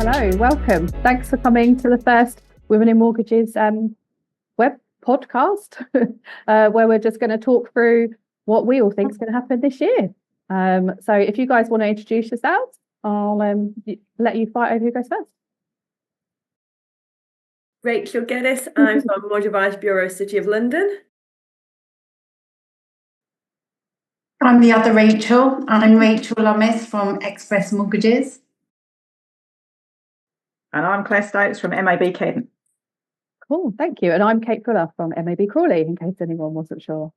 Hello, welcome. Thanks for coming to the first Women in Mortgages web podcast, where we're just going to talk through what we all think is going to happen this year. So if you guys want to introduce yourselves, I'll let you fight over who goes first. Rachel Geddes, I'm from Mortgage Advice Bureau, City of London. I'm the other Rachel. I'm Rachel Lummis from Express Mortgages. And I'm Claire Stokes from MAB Kent. Cool, thank you. And I'm Kate Fuller from MAB Crawley, in case anyone wasn't sure.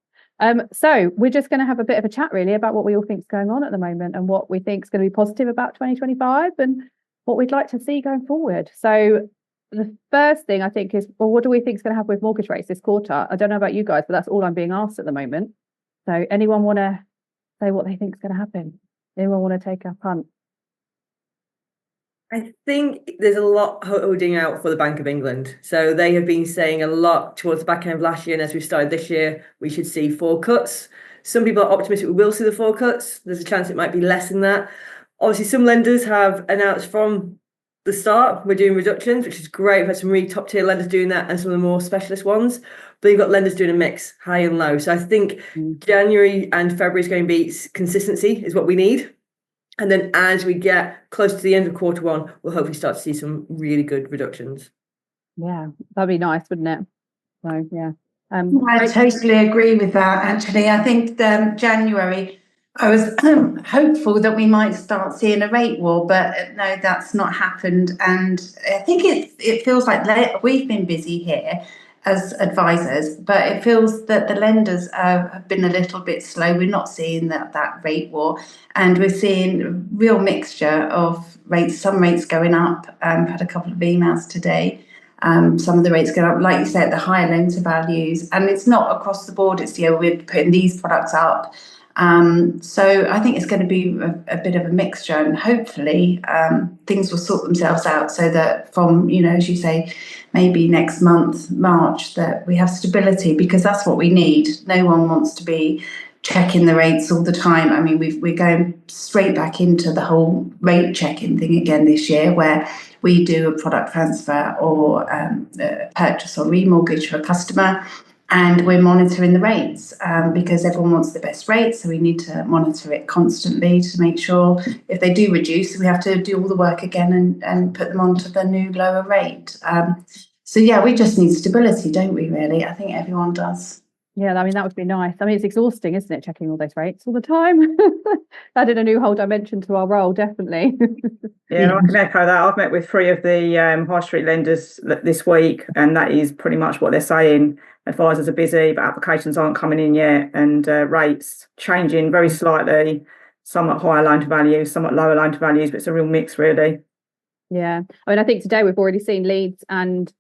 So we're just going to have a bit of a chat really about what we all think is going on at the moment and what we think is going to be positive about 2025 and what we'd like to see going forward. So the first thing I think is, well, what do we think is going to happen with mortgage rates this quarter? I don't know about you guys, but that's all I'm being asked at the moment. So anyone want to say what they think is going to happen? Anyone want to take a punt? I think there's a lot holding out for the Bank of England. So they have been saying a lot towards the back end of last year, and as we started this year, we should see 4 cuts. Some people are optimistic we will see the 4 cuts. There's a chance it might be less than that. Obviously, some lenders have announced from the start we're doing reductions, which is great. We've had some really top tier lenders doing that and some of the more specialist ones. But you've got lenders doing a mix, high and low. So I think January and February is going to be consistency is what we need. And then as we get close to the end of quarter one, we'll hopefully start to see some really good reductions. Yeah, that'd be nice, wouldn't it? So, yeah. I totally agree with that, actually. I think January, I was hopeful that we might start seeing a rate war, but no, that's not happened. And I think it feels like we've been busy here as advisors, but it feels that the lenders have been a little bit slow. We're not seeing that rate war, and we're seeing a real mixture of rates, some rates going up. I've had a couple of emails today. Some of the rates go up, like you said, the higher loan to values, and it's not across the board. It's, we're putting these products up. So I think it's going to be a bit of a mixture, and hopefully things will sort themselves out so that from, as you say, maybe next month, March, that we have stability, because that's what we need. No one wants to be checking the rates all the time. I mean, we're going straight back into the whole rate checking thing again this year, where we do a product transfer or a purchase or remortgage for a customer, and we're monitoring the rates because everyone wants the best rates. So we need to monitor it constantly to make sure if they do reduce, we have to do all the work again and put them onto the new lower rate. So yeah, we just need stability, don't we, really? I think everyone does. Yeah, I mean, that would be nice. I mean, it's exhausting, isn't it, checking all those rates all the time? Added a new whole dimension to our role, definitely. Yeah, I can echo that. I've met with 3 of the high street lenders this week, and that is pretty much what they're saying. Advisors are busy, but applications aren't coming in yet, and rates changing very slightly, some at higher loan to values, some at lower loan to values, but it's a real mix, really. Yeah, I mean, I think today we've already seen Leeds and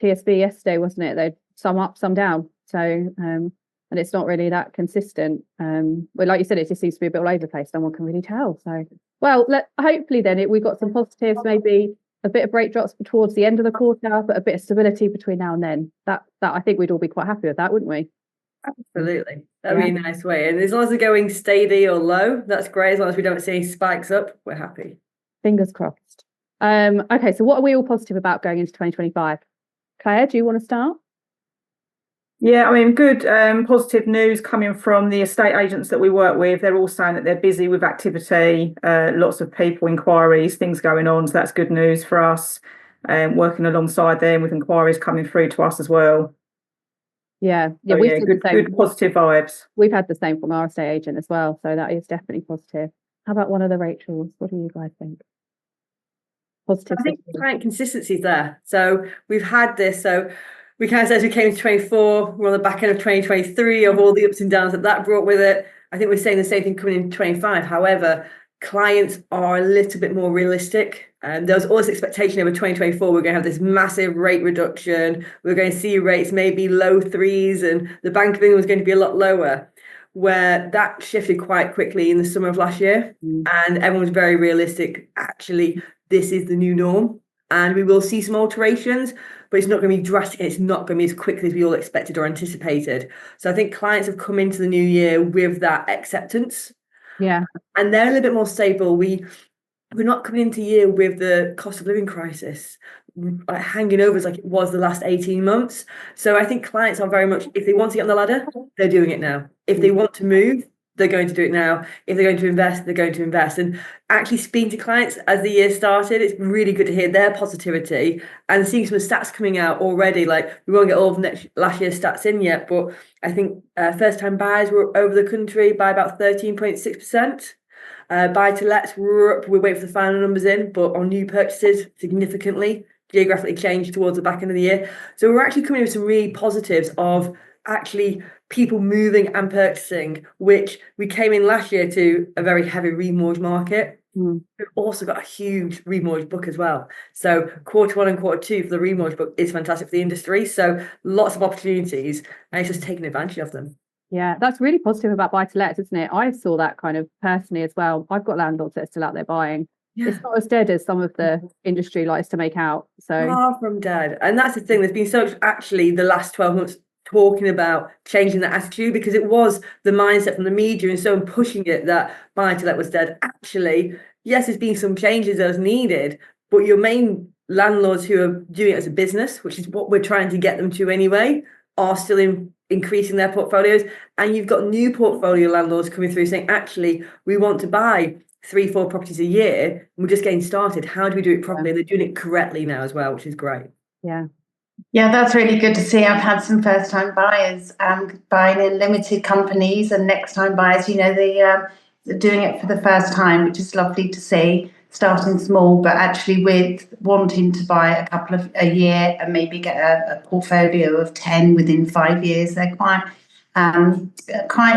TSB yesterday, wasn't it? They'd some up, some down. So, and it's not really that consistent. Well, like you said, it just seems to be a bit all over the place. No one can really tell. So, well, hopefully then we've got some positives, maybe a bit of rate drops towards the end of the quarter, but a bit of stability between now and then. That I think we'd all be quite happy with that, wouldn't we? Absolutely. That'd be a nice way. And as long as they're going steady or low, that's great. As long as we don't see any spikes up, we're happy. Fingers crossed. Okay, so what are we all positive about going into 2025? Claire, do you want to start? Yeah, I mean, good positive news coming from the estate agents that we work with. They're all saying that they're busy with activity, lots of people, inquiries, things going on. So that's good news for us, working alongside them with inquiries coming through to us as well. Yeah, So, we've good positive vibes. We've had the same from our estate agent as well. So that is definitely positive. How about one of the Rachels? What do you guys think? Positive. I think client consistency is there. So we've had this. So we kind of said as we came to 24, we're on the back end of 2023 of all the ups and downs that brought with it. I think we're saying the same thing coming into 25. However, clients are a little bit more realistic. There was always expectation over 2024, we're going to have this massive rate reduction. We're going to see rates maybe low 3s, and the Bank of England was going to be a lot lower, where that shifted quite quickly in the summer of last year. And everyone was very realistic. Actually, this is the new norm, and we will see some alterations, but it's not going to be drastic, and it's not going to be as quickly as we all expected or anticipated. So I think clients have come into the new year with that acceptance. Yeah. And they're a little bit more stable. we're not coming into year with the cost of living crisis like hanging over us like it was the last 18 months. So I think clients are very much, if they want to get on the ladder, they're doing it now. If they want to move, they're going to do it now. If they're going to invest, they're going to invest. And actually speaking to clients as the year started, it's really good to hear their positivity and seeing some stats coming out already. Like, we won't get all of last year's stats in yet, but I think first-time buyers were over the country by about 13.6%. Buy to lets, we're waiting for the final numbers in, but on new purchases, significantly geographically changed towards the back end of the year. So we're actually coming with some really positives of actually people moving and purchasing, which we came in last year to a very heavy remortgage market. We've also got a huge remortgage book as well. So Q1 and Q2 for the remortgage book is fantastic for the industry. So lots of opportunities, and it's just taking advantage of them. Yeah, that's really positive about buy to lets, isn't it? I saw that kind of personally as well. I've got landlords that are still out there buying. Yeah. It's not as dead as some of the industry likes to make out. So far from dead. And that's the thing, there's been so much actually the last 12 months talking about changing that attitude, because it was the mindset from the media and so on pushing it that buy to let was dead. Actually, yes, there's been some changes as needed, but your main landlords who are doing it as a business, which is what we're trying to get them to anyway, are still increasing their portfolios. And you've got new portfolio landlords coming through saying, actually, we want to buy 3-4 properties a year, and we're just getting started. How do we do it properly? They're doing it correctly now as well, which is great. Yeah, that's really good to see. I've had some first-time buyers buying in limited companies, and next-time buyers, they're doing it for the first time, which is lovely to see. Starting small, but actually with wanting to buy a couple of a year and maybe get a portfolio of 10 within 5 years. They're quite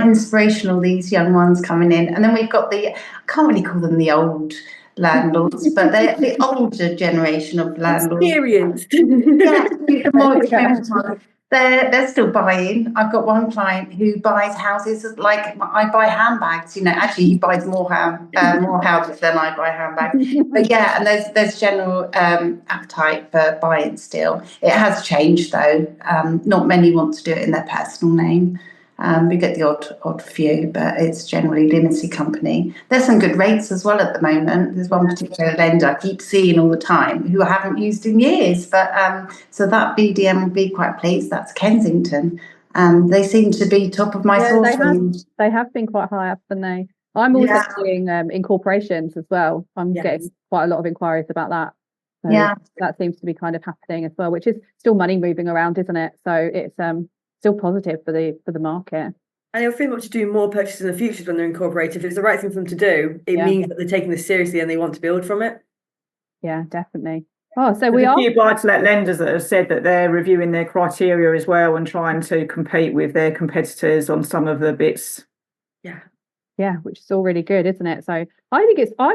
inspirational, these young ones coming in. And then we've got I can't really call them the old landlords, but they're the older generation of landlords. Experienced. Yeah, more experienced ones. They're still buying. I've got one client who buys houses like I buy handbags. Actually he buys more houses than I buy handbags. But yeah, and there's general appetite for buying still. It has changed though. Not many want to do it in their personal name. We get the odd few, but it's generally limited company. There's some good rates as well at the moment. There's one particular lender I keep seeing all the time who I haven't used in years, but so that BDM will be quite pleased. That's Kensington. They seem to be top of my sourcing. They have been quite high up, haven't they? I'm also seeing in corporations as well. I'm getting quite a lot of inquiries about that. So that seems to be kind of happening as well, which is still money moving around, isn't it? So it's still positive for the market. And they'll feel much to do more purchases in the future when they're incorporated. If it's the right thing for them to do, it means that they're taking this seriously and they want to build from it. Yeah, definitely. Oh, so There's we a are few buy-to-let lenders that have said that they're reviewing their criteria as well and trying to compete with their competitors on some of the bits. Yeah, which is all really good, isn't it? So I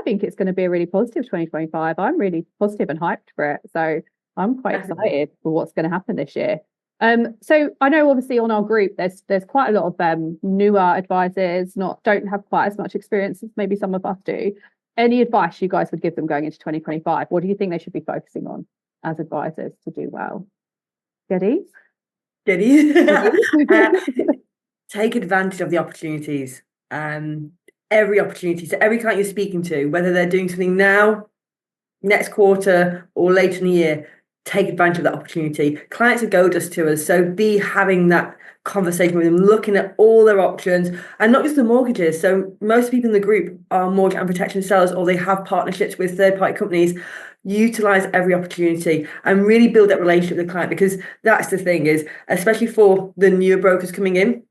think it's going to be a really positive 2025. I'm really positive and hyped for it. So I'm quite excited for what's going to happen this year. So I know obviously on our group there's quite a lot of newer advisors, don't have quite as much experience as maybe some of us do. Any advice you guys would give them going into 2025? What do you think they should be focusing on as advisors to do well? Geddes? Take advantage of the opportunities. Every opportunity. So every client you're speaking to, whether they're doing something now, next quarter, or later in the year, take advantage of that opportunity. Clients are go-dust to us, so be having that conversation with them, looking at all their options, and not just the mortgages. So most people in the group are mortgage and protection sellers, or they have partnerships with third-party companies. Utilize every opportunity and really build that relationship with the client, because that's the thing is, especially for the newer brokers coming in,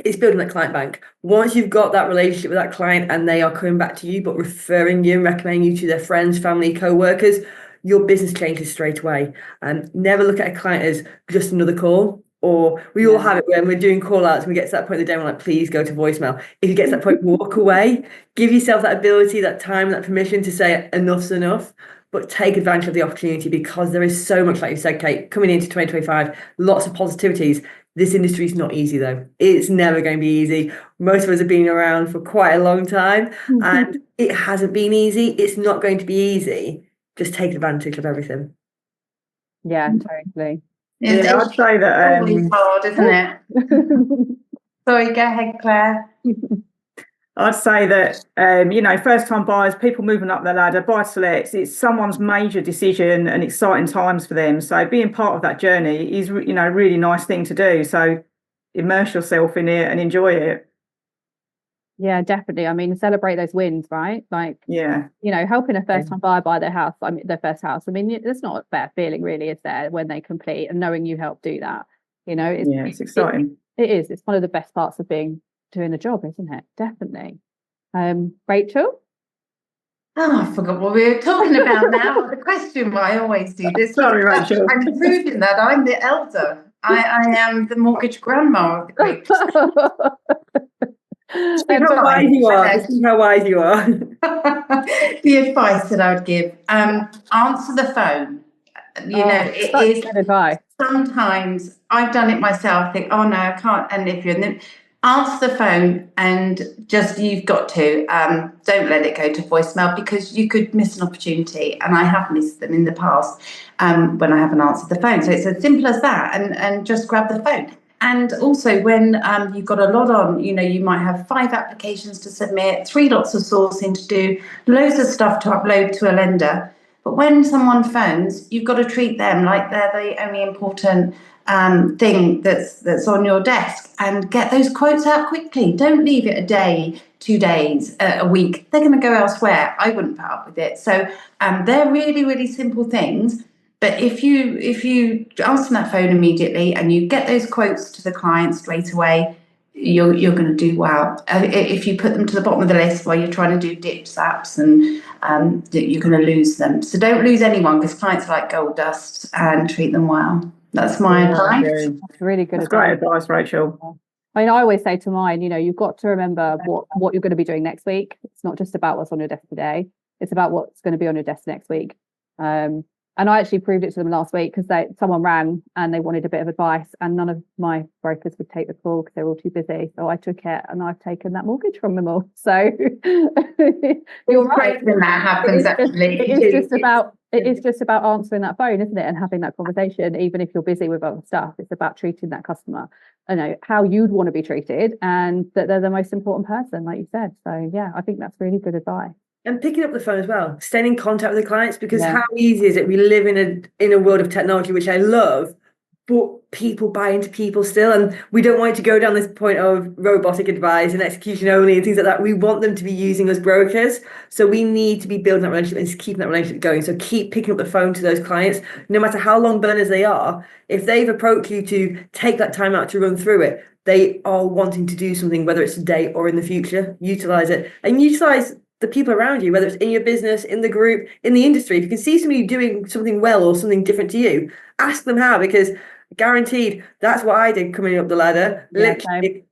it's building that client bank. Once you've got that relationship with that client and they are coming back to you, but referring you and recommending you to their friends, family, co-workers, your business changes straight away. And never look at a client as just another call. Or we all have it when we're doing call outs and we get to that point of the day, we're like, please go to voicemail. If you get to that point, walk away. Give yourself that ability, that time, that permission to say enough's enough. But take advantage of the opportunity, because there is so much, like you said, Kate, coming into 2025, lots of positivities. This industry is not easy, though. It's never going to be easy. Most of us have been around for quite a long time, and it hasn't been easy. It's not going to be easy. Just take advantage of everything. Yeah, totally. Yeah, I'd say that it's hard, isn't it? Sorry, go ahead, Claire. I'd say that, first time buyers, people moving up the ladder, buy to lets, it's someone's major decision and exciting times for them. So being part of that journey is, a really nice thing to do. So immerse yourself in it and enjoy it. Yeah, definitely. I mean, celebrate those wins, right? Like, Yeah. Helping a first time buyer buy their house, their first house. I mean, it's not a fair feeling, really, is there, when they complete and knowing you helped do that? It's exciting. It is. It's one of the best parts of doing the job, isn't it? Definitely. Rachel? Oh, I forgot what we were talking about now. The question, I always do this. Sorry, Rachel. I'm proving that I'm the elder. I am the mortgage grandma of the group. See how wise you are. See how wise you are. The advice that I would give: answer the phone. It is good advice. Sometimes I've done it myself. Think, oh no, I can't. And if you're in the, answer the phone, and you've got to don't let it go to voicemail, because you could miss an opportunity, and I have missed them in the past when I haven't answered the phone. So it's as simple as that, and just grab the phone. And also when you've got a lot on, you might have 5 applications to submit, 3 lots of sourcing to do, loads of stuff to upload to a lender. But when someone phones, you've got to treat them like they're the only important thing that's on your desk, and get those quotes out quickly. Don't leave it a day, 2 days, a week. They're going to go elsewhere. I wouldn't put up with it. So they're really, really simple things. But if you answer that phone immediately and you get those quotes to the client straight away, you're going to do well. If you put them to the bottom of the list while you're trying to do ditch zaps, and you're going to lose them. So don't lose anyone, because clients are like gold dust, and treat them well. That's my advice. That's really good. That's great advice, Rachel. I always say to mine, you've got to remember what you're going to be doing next week. It's not just about what's on your desk today. It's about what's going to be on your desk next week. And I actually proved it to them last week, because someone rang and they wanted a bit of advice, and none of my brokers would take the call because they were all too busy. So I took it, and I've taken that mortgage from them all. So you're right. When that happens, actually, it is just about answering that phone, isn't it, and having that conversation, even if you're busy with other stuff. It's about treating that customer, how you'd want to be treated, and that they're the most important person, like you said. So yeah, I think that's really good advice. And picking up the phone as well, staying in contact with the clients, because how easy is it? We live in a world of technology, which I love, but people buy into people still, and we don't want it to go down this point of robotic advice and execution only and things like that. We want them to be using us brokers, so we need to be building that relationship and keeping that relationship going. So keep picking up the phone to those clients, no matter how long burners they are. If they've approached you to take that time out to run through it, they are wanting to do something, whether it's today or in the future. Utilize it, and utilize the people around you, whether it's in your business, in the group, in the industry. If you can see somebody doing something well or something different to you, ask them how, because guaranteed that's what I did coming up the ladder. Yeah,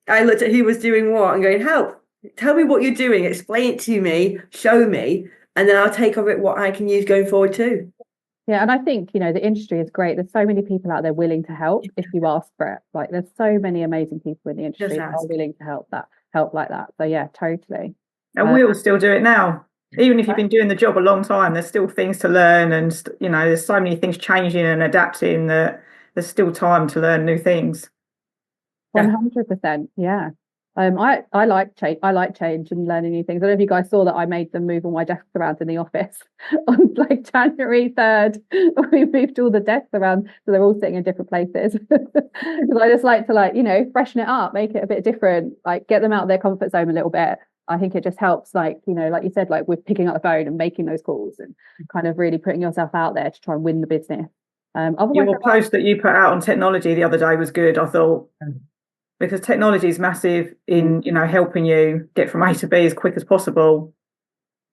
I looked at who was doing what and going, help, tell me what you're doing, explain it to me, show me, and then I'll take of it what I can use going forward too. Yeah, and I think, the industry is great. There's so many people out there willing to help if you ask for it. Like, there's so many amazing people in the industry that are willing to help like that. So yeah, totally. And we'll still do it now. Even if you've been doing the job a long time, there's still things to learn, and there's so many things changing and adapting that there's still time to learn new things. 100%. Yeah. I like change. I like change and learning new things. I don't know if you guys saw that I made them move all my desks around in the office on like January 3rd. We moved all the desks around so they're all sitting in different places. Because I just like to freshen it up, make it a bit different, like get them out of their comfort zone a little bit. I think it just helps, like you said, like with picking up the phone and making those calls and kind of really putting yourself out there to try and win the business. Your post that you put out on technology the other day was good, I thought, because technology is massive in, helping you get from A to B as quick as possible.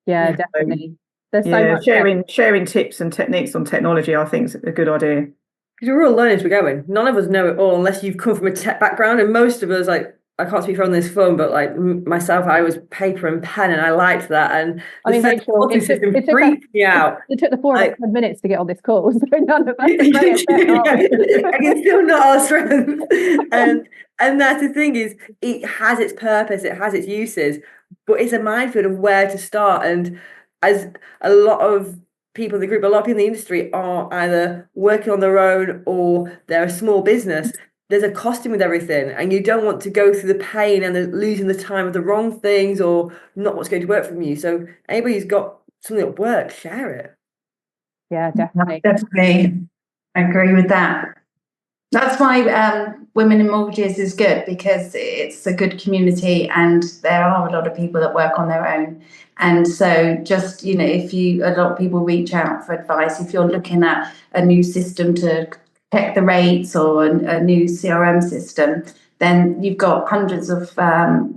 Yeah, definitely. There's so much sharing tips and techniques on technology, I think, is a good idea. Because we're all learning as we're going. None of us know it all unless you've come from a tech background, and most of us, like, I can't speak from this phone, but like myself, I was paper and pen, and I liked that. And Rachel, it freaked me out. It took the 4 minutes to get on this call, so none of us are very upset, are we? I can still not our strength. And that's the thing, is it has its purpose, it has its uses, but it's a minefield of where to start. And as a lot of people in the group, a lot of people in the industry are either working on their own or they're a small business. there's a costing with everything, and you don't want to go through the pain and the losing the time of the wrong things or not what's going to work for you. So anybody who's got something that works, share it. Yeah, definitely. Definitely, I agree with that. That's why Women in Mortgages is good, because it's a good community and there are a lot of people that work on their own. And so just, you know, a lot of people reach out for advice. If you're looking at a new system to check the rates or a new CRM system, then you've got hundreds of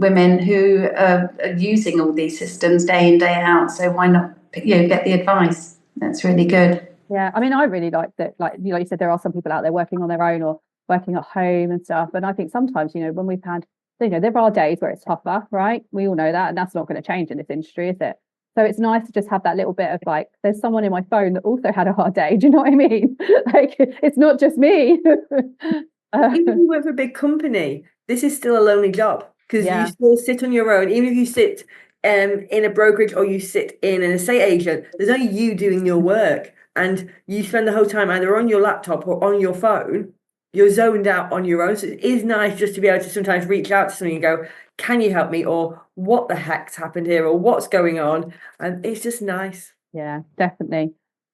women who are using all these systems day in, day out. So why not, get the advice? That's really good. Yeah, I mean, I really like that. Like you said, there are some people out there working on their own or working at home and stuff. And I think sometimes, when we've had, there are days where it's tougher, right? We all know that, and that's not going to change in this industry, is it? So it's nice to just have that little bit of like, there's someone in my phone that also had a hard day. Do you know what I mean? Like, it's not just me. Even if you work for a big company, this is still a lonely job, because you still sit on your own. Even if you sit in a brokerage or you sit in an estate agent, there's only you doing your work. And you spend the whole time either on your laptop or on your phone. You're zoned out on your own. So it is nice just to be able to sometimes reach out to somebody and go, can you help me? Or what the heck's happened here? Or what's going on? And it's just nice. Yeah, definitely.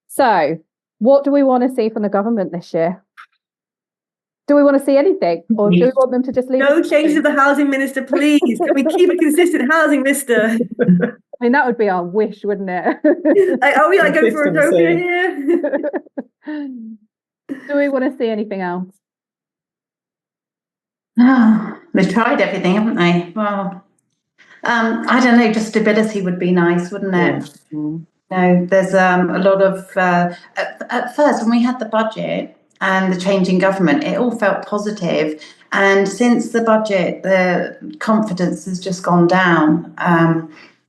So what do we want to see from the government this year? Do we want to see anything? Or do we want them to just leave? No changes of the housing minister, please. Can we keep a consistent housing minister? I mean, that would be our wish, wouldn't it? Like, are we like going for utopia here? Do we want to see anything else? Oh, they've tried everything, haven't they? Well, I don't know, just stability would be nice, wouldn't it? No, there's a lot of at first when we had the budget and the change in government, it all felt positive. And since the budget, the confidence has just gone down.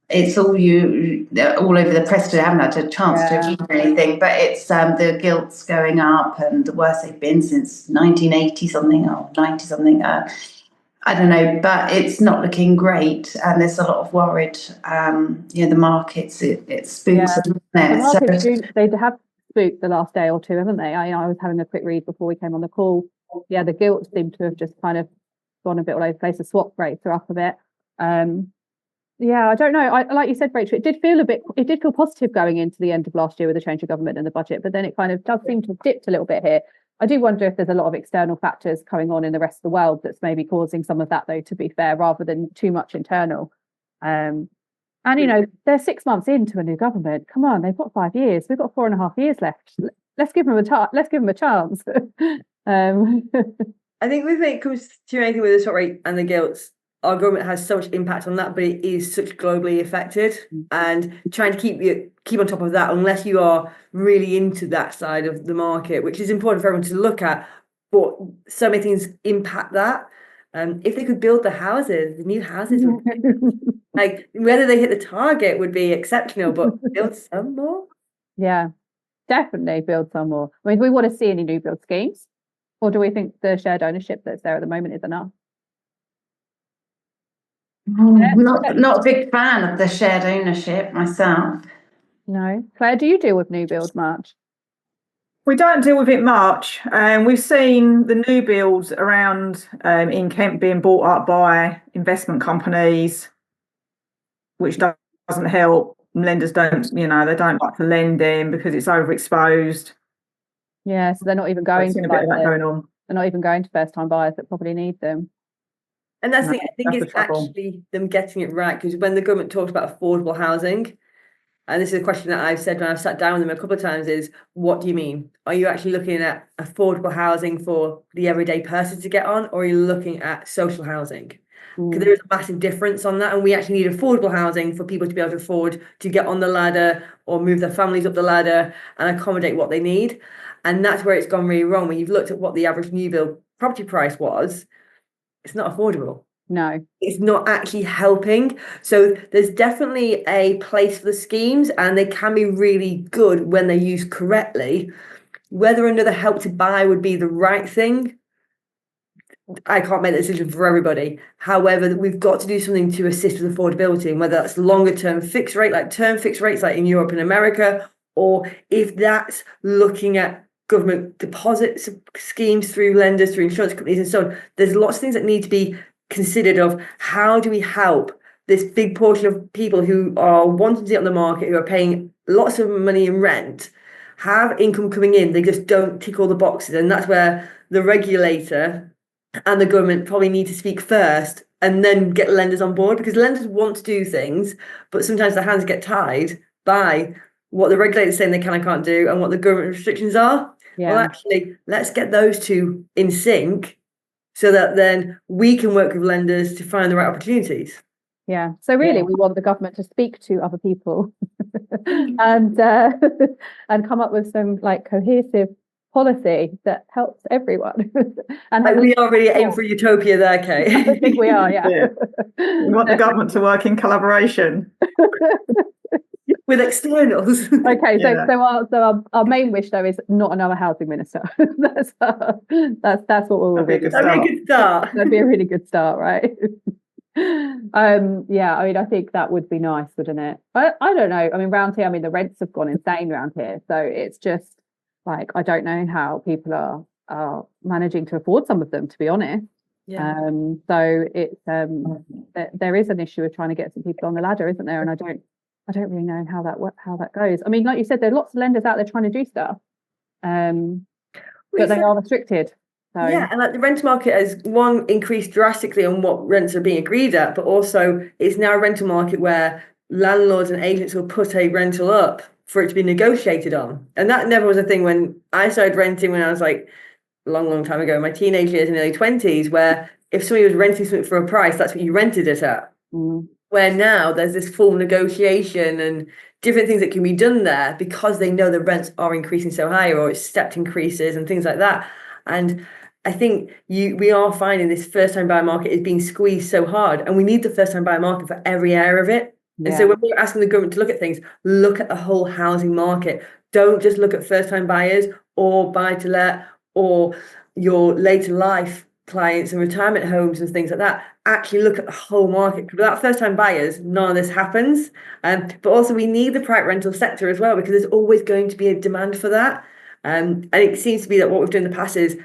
It's all over the press today. I haven't had a chance to read anything, but it's the gilt's going up and the worst they've been since 1980 something or 90 something. I don't know, but it's not looking great, and there's a lot of worried. The markets it spooks. They have spooked the last day or two, haven't they? I was having a quick read before we came on the call. Yeah, the gilt seemed to have just kind of gone a bit all over the place. The swap rates are up a bit. Yeah, I don't know. Like you said, Rachel, it did feel positive going into the end of last year with the change of government and the budget, but then it kind of does seem to have dipped a little bit here. I do wonder if there's a lot of external factors going on in the rest of the world that's maybe causing some of that, though, to be fair, rather than too much internal. And they're 6 months into a new government. Come on, they've got 5 years. We've got 4.5 years left. Let's give them a chance. I think when it comes to anything with the swap rate and the gilts, our government has so much impact on that, but it is such globally affected, and trying to keep on top of that, unless you are really into that side of the market, which is important for everyone to look at. But so many things impact that. If they could build the new houses, like whether they hit the target would be exceptional, but build some more. Yeah, definitely build some more. I mean, do we want to see any new build schemes, or do we think the shared ownership that's there at the moment is enough? Not a big fan of the shared ownership myself. No. Claire, do you deal with new build much? We don't deal with it much. We've seen the new builds around in Kent being bought up by investment companies, which doesn't help. Lenders don't, they don't like to lend in because it's overexposed. Yeah, so they're not even going to going on. They're not even going to first-time buyers that probably need them. And I think it's actually them getting it right, because when the government talks about affordable housing, and this is a question that I've said when I've sat down with them a couple of times, is what do you mean? Are you actually looking at affordable housing for the everyday person to get on, or are you looking at social housing? Because there is a massive difference on that, and we actually need affordable housing for people to be able to afford to get on the ladder or move their families up the ladder and accommodate what they need. And that's where it's gone really wrong. When you've looked at what the average new build property price was, it's not affordable. No, it's not actually helping. So there's definitely a place for the schemes, and they can be really good when they're used correctly. Whether another Help to Buy would be the right thing, I can't make that decision for everybody. However, we've got to do something to assist with affordability, and whether that's longer term fixed rate, like term fixed rates like in Europe and America, or if that's looking at government deposit schemes through lenders, through insurance companies and so on. There's lots of things that need to be considered of how do we help this big portion of people who are wanting to get on the market, who are paying lots of money in rent, have income coming in, they just don't tick all the boxes. And that's where the regulator and the government probably need to speak first and then get lenders on board, because lenders want to do things, but sometimes their hands get tied by what the regulators saying they can and can't do and what the government restrictions are. Well, actually, let's get those two in sync so that then we can work with lenders to find the right opportunities. Yeah. So really, we want the government to speak to other people and come up with some like cohesive policy that helps everyone. And we are really aiming for utopia there, Kate. I think we are, yeah. We want the government to work in collaboration with externals. Okay, so our main wish though is not another housing minister. that's what we'll That'd be a good start. That'd be a really good start, right? Yeah, I mean, I think that would be nice, wouldn't it? But I don't know. I mean, round here, I mean, the rents have gone insane around here, so it's just like I don't know how people are managing to afford some of them, to be honest. Yeah. So it's there is an issue of trying to get some people on the ladder, isn't there? And I don't really know how that goes. I mean, like you said, there are lots of lenders out there trying to do stuff, but they are restricted. So. Yeah, and like the rental market has increased drastically on what rents are being agreed at, but also it's now a rental market where landlords and agents will put a rental up for it to be negotiated on. And that never was a thing when I started renting when I was like a long time ago, in my teenage years and early 20s, where if somebody was renting something for a price, that's what you rented it at. Where now there's this full negotiation and different things that can be done there because they know the rents are increasing so high, or it's stepped increases and things like that. And I think we are finding this first-time buyer market is being squeezed so hard, and we need the first-time buyer market for every area of it. Yeah. And so when we're asking the government to look at things, look at the whole housing market. Don't just look at first-time buyers or buy-to-let or your later life clients and retirement homes and things like that. Actually look at the whole market. Without first-time buyers, none of this happens. But also we need the private rental sector as well, because there's always going to be a demand for that. And it seems to be that what we've done in the past is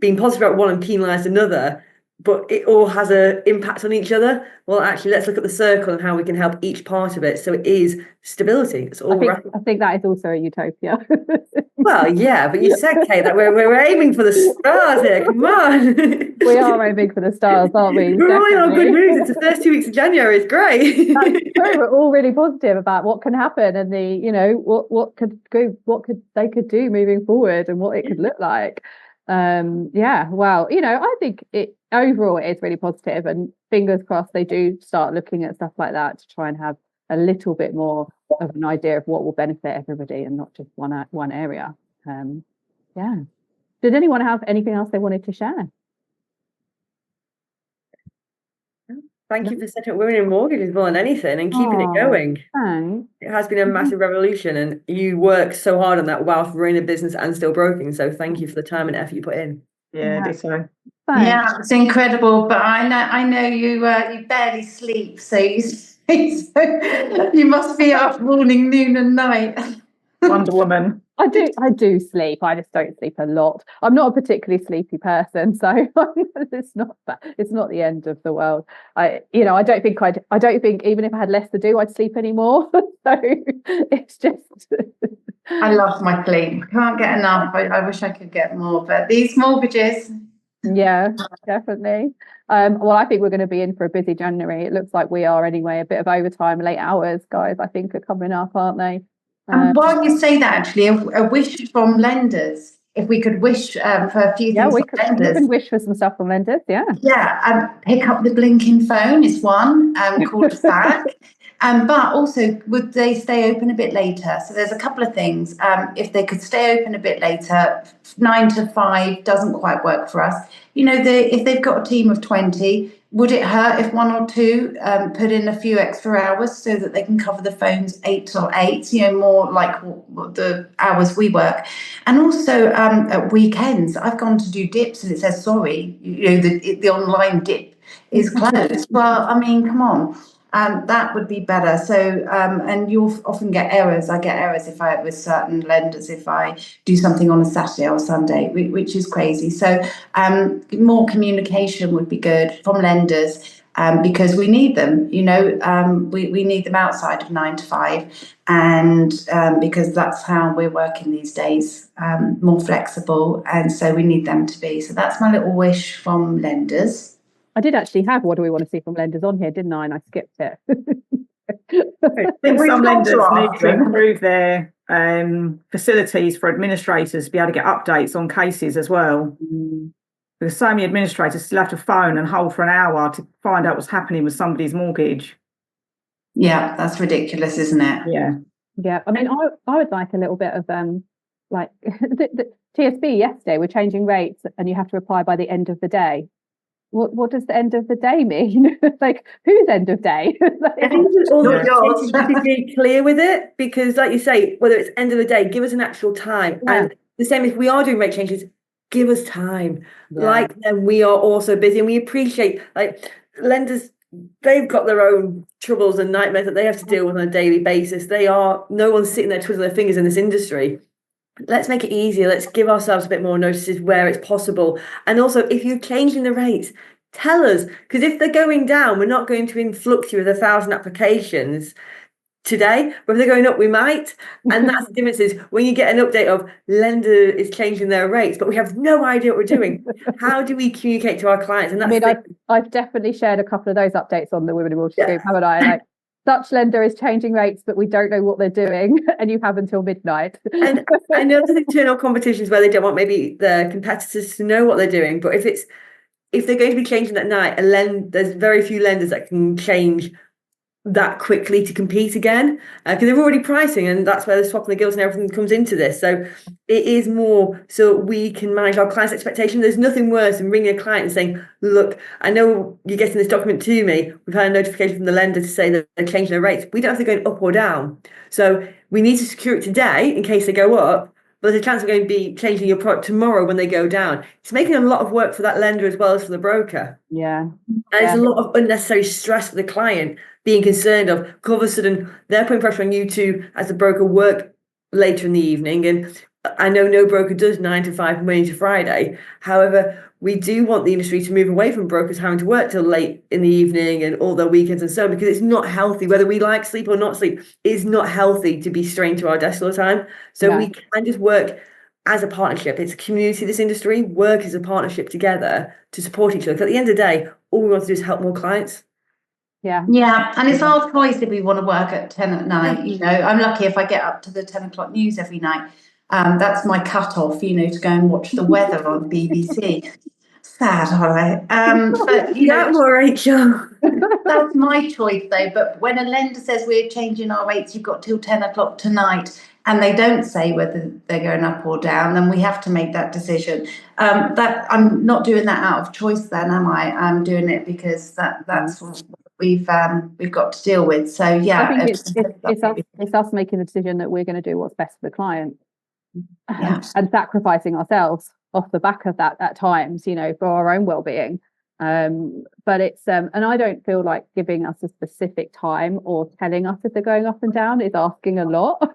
being positive about one and penalised another, but it all has an impact on each other. Well, actually, let's look at the circle and how we can help each part of it. So it is stability. It's all. I think that is also a utopia. Well, yeah, but you said, Kate, that we're aiming for the stars here. Come on. We are aiming for the stars, aren't we? We're all in on good mood. It's the first 2 weeks of January. It's great. That's true. We're all really positive about what can happen and what they could do moving forward and what it could look like. Well, I think it overall it is really positive, and fingers crossed they do start looking at stuff like that to try and have a little bit more of an idea of what will benefit everybody and not just one area. Did anyone have anything else they wanted to share? Thank you for setting up Women in Mortgages more than anything and keeping it going. Thanks. It has been a massive revolution, and you work so hard on that whilst running a business and still broking. So thank you for the time and effort you put in. Yeah, do so. Yeah, it's incredible. But I know you barely sleep, so you must be up morning, noon, and night. Wonder Woman. I do sleep. I just don't sleep a lot. I'm not a particularly sleepy person, so it's not the end of the world. I don't think even if I had less to do, I'd sleep anymore. So it's just. I love my sleep. Can't get enough. I wish I could get more, but these mortgages. Yeah, definitely. Well, I think we're going to be in for a busy January. It looks like we are anyway. A bit of overtime, late hours, guys, I think are coming up, aren't they? And while you say that, actually, a wish from lenders. If we could wish for a few things we lenders. can wish for some stuff from lenders. Yeah. Pick up the blinking phone is one. Call us back. But also, would they stay open a bit later? So there's a couple of things. If they could stay open a bit later, 9 to 5 doesn't quite work for us. If they've got a team of 20, would it hurt if 1 or 2 put in a few extra hours so that they can cover the phones 8 till 8? More like the hours we work. And also at weekends, I've gone to do dips and it says sorry. The online dip is closed. Well, I mean, come on. that would be better. So, and you'll often get errors. I get errors with certain lenders if I do something on a Saturday or Sunday, which is crazy. So, more communication would be good from lenders. Because we need them, we need them outside of 9 to 5, and because that's how we're working these days, more flexible, and so we need them to be. So that's my little wish from lenders. I did actually have what do we want to see from lenders on here, didn't I? And I skipped it. I think some lenders need to improve their facilities for administrators to be able to get updates on cases as well. Because so many administrators still have to phone and hold for an hour to find out what's happening with somebody's mortgage. Yeah, that's ridiculous, isn't it? Yeah. I mean, I would like a little bit of like the TSB yesterday. We're changing rates, and you have to reply by the end of the day. What does the end of the day mean? Like, whose end of day? I think it's also to be clear with it, because, like you say, whether it's end of the day, give us an actual time. And the same if we are doing rate changes, give us time. Like them, we are also busy, and we appreciate, like, lenders, they've got their own troubles and nightmares that they have to deal with on a daily basis. No one's sitting there twiddling their fingers in this industry. Let's make it easier. Let's give ourselves a bit more notices where it's possible. And also, if you're changing the rates, tell us, because if they're going down, we're not going to influx you with 1,000 applications today, but if they're going up, we might. And that's the difference, is when you get an update of lender is changing their rates, but we have no idea what we're doing. How do we communicate to our clients? And that's I've definitely shared a couple of those updates on the Women in Water group, haven't I? Like, such lender is changing rates, but we don't know what they're doing, and you have until midnight. And I know there's internal competitions where they don't want maybe the competitors to know what they're doing, but if they're going to be changing that night, there's very few lenders that can change that quickly to compete again, because they're already pricing, and that's where the swap and the gilts and everything comes into this. So it is more so we can manage our clients' expectation. There's nothing worse than ringing a client and saying, look, I know you're getting this document to me, we've had a notification from the lender to say that they're changing their rates. We don't have to go up or down, so we need to secure it today in case they go up, but there's a chance of going to be changing your product tomorrow when they go down. It's making a lot of work for that lender as well as for the broker. And it's a lot of unnecessary stress for the client, being concerned of, all of a sudden, they're putting pressure on you to, as a broker, work later in the evening. And I know no broker does 9 to 5, Monday to Friday. However, we do want the industry to move away from brokers having to work till late in the evening and all their weekends and so on, because it's not healthy. Whether we like sleep or not sleep, it's not healthy to be strained to our desk all the time. So we can just work as a partnership. It's a community, this industry. Work as a partnership together to support each other. Because at the end of the day, all we want to do is help more clients. Yeah, and it's our choice if we want to work at 10 at night. I'm lucky if I get up to the 10 o'clock news every night. That's my cut-off, to go and watch the weather on BBC. Sad, all right. But more, Rachel. That's my choice, though. But when a lender says we're changing our rates, you've got till 10 o'clock tonight, and they don't say whether they're going up or down, then we have to make that decision. That I'm not doing that out of choice, then, am I? I'm doing it because that's what we've got to deal with. So I think it's us making the decision that we're going to do what's best for the client, and sacrificing ourselves off the back of that at times, for our own well-being. But it's and I don't feel like giving us a specific time or telling us if they're going up and down is asking a lot.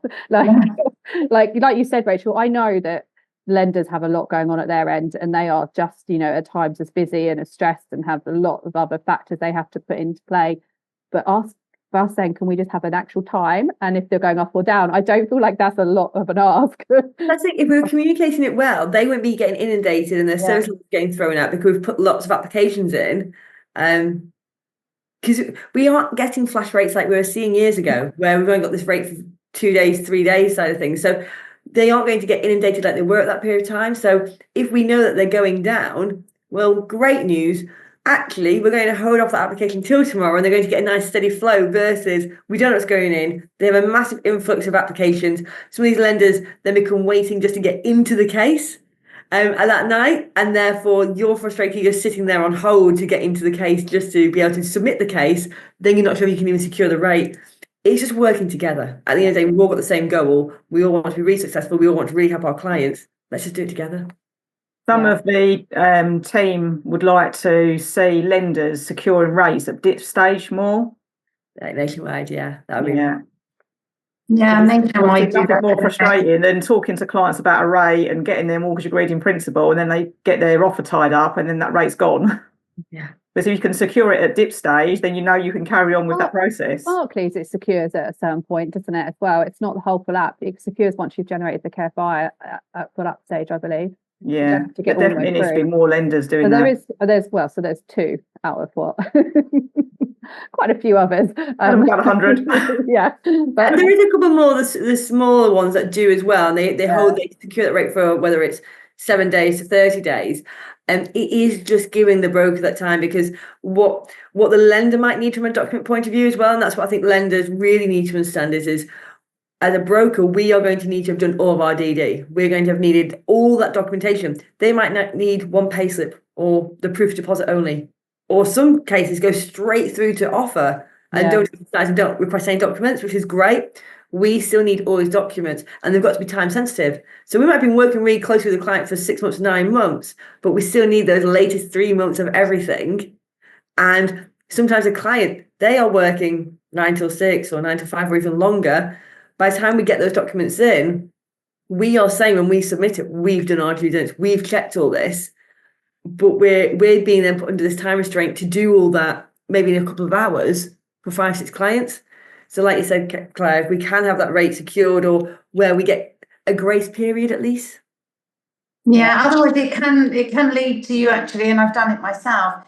like you said, Rachel, I know that lenders have a lot going on at their end, and they are just, at times as busy and as stressed and have a lot of other factors they have to put into play. But us saying, can we just have an actual time? And if they're going up or down, I don't feel like that's a lot of an ask. I think if we were communicating it well, they wouldn't be getting inundated and their services getting thrown out, because we've put lots of applications in. Because we aren't getting flash rates like we were seeing years ago, where we've only got this rate for 2 days, 3 days side of things. So they aren't going to get inundated like they were at that period of time. So if we know that they're going down, well, great news. Actually, we're going to hold off that application till tomorrow, and they're going to get a nice steady flow, versus we don't know what's going in. They have a massive influx of applications. Some of these lenders then become waiting just to get into the case at that night, and therefore you're frustrated. You're sitting there on hold to get into the case just to be able to submit the case. Then you're not sure if you can even secure the rate. It's just working together. At the end of the day, we've all got the same goal. We all want to be really successful. We all want to really help our clients. Let's just do it together. Some of the team would like to see lenders securing rates at dip stage more, like nationwide, yeah, that would be Yeah, nationwide do Nothing that. more frustrating than talking to clients about a rate and getting their mortgage agreed in principle, and then they get their offer tied up, and then that rate's gone. Yeah. But if you can secure it at dip stage, then you know you can carry on with that process. Barclays, it secures at a certain point, doesn't it, as well? It's not the whole full app. It secures once you've generated the KFI at full app stage, I believe. Yeah, To get there all the way definitely needs to be through. more lenders doing So that. there's 2 out of what? Quite a few others. About 100. Yeah. But And there is a couple more, the smaller ones that do as well, and they secure that rate for whether it's 7 days to 30 days. And it is just giving the broker that time, because what the lender might need from a document point of view as well, and that's what I think lenders really need to understand is as a broker, we are going to need to have done all of our DD. We're going to have needed all that documentation. They might not need one payslip or the proof of deposit only, or some cases go straight through to offer and don't request any documents, which is great. We still need all these documents, and they've got to be time sensitive. So we might have been working really closely with the client for 6 months, 9 months, but we still need those latest 3 months of everything. And sometimes a client, they are working 9 till 6 or 9 till 5 or even longer. By the time we get those documents in, we are saying when we submit it, we've done our due diligence, we've checked all this, but we're being then put under this time restraint to do all that maybe in a couple of hours for 5, 6 clients. So like you said, Claire, if we can have that rate secured, or where we get a grace period at least. Yeah, otherwise it can lead to you actually, and I've done it myself,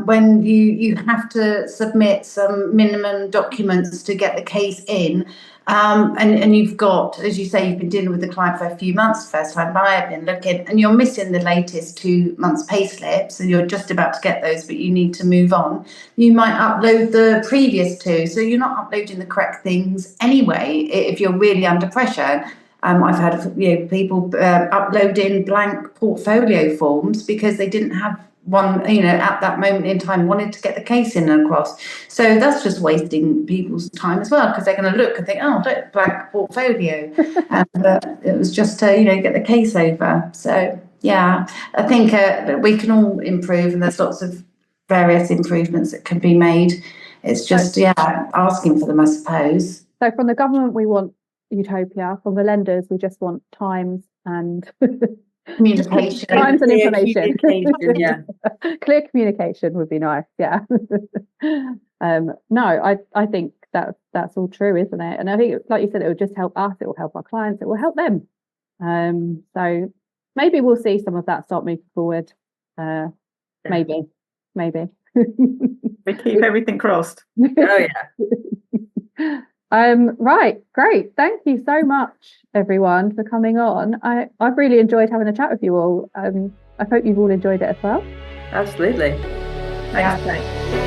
when you have to submit some minimum documents to get the case in, and you've got, as you say, you've been dealing with the client for a few months, first time buyer, been looking, and you're missing the latest 2 months pay slips, and you're just about to get those, but you need to move on. You might upload the previous 2, so you're not uploading the correct things anyway if you're really under pressure. I've had people uploading blank portfolio forms because they didn't have one, at that moment in time, wanted to get the case in and across. So that's just wasting people's time as well, because they're going to look and think, oh, look, blank portfolio. And it was just to, get the case over. So, yeah, I think we can all improve, and there's lots of various improvements that can be made. It's just, asking for them, I suppose. So from the government, we want utopia. From the lenders, we just want times and communication. Times and information. Yeah. Clear communication would be nice. Yeah. No, I think that's all true, isn't it? And I think, like you said, it will just help us. It will help our clients. It will help them. So maybe we'll see some of that start moving forward. Maybe. We keep everything crossed. Oh yeah. Right, great. Thank you so much, everyone, for coming on. I've really enjoyed having a chat with you all. I hope you've all enjoyed it as well. Absolutely. Thanks.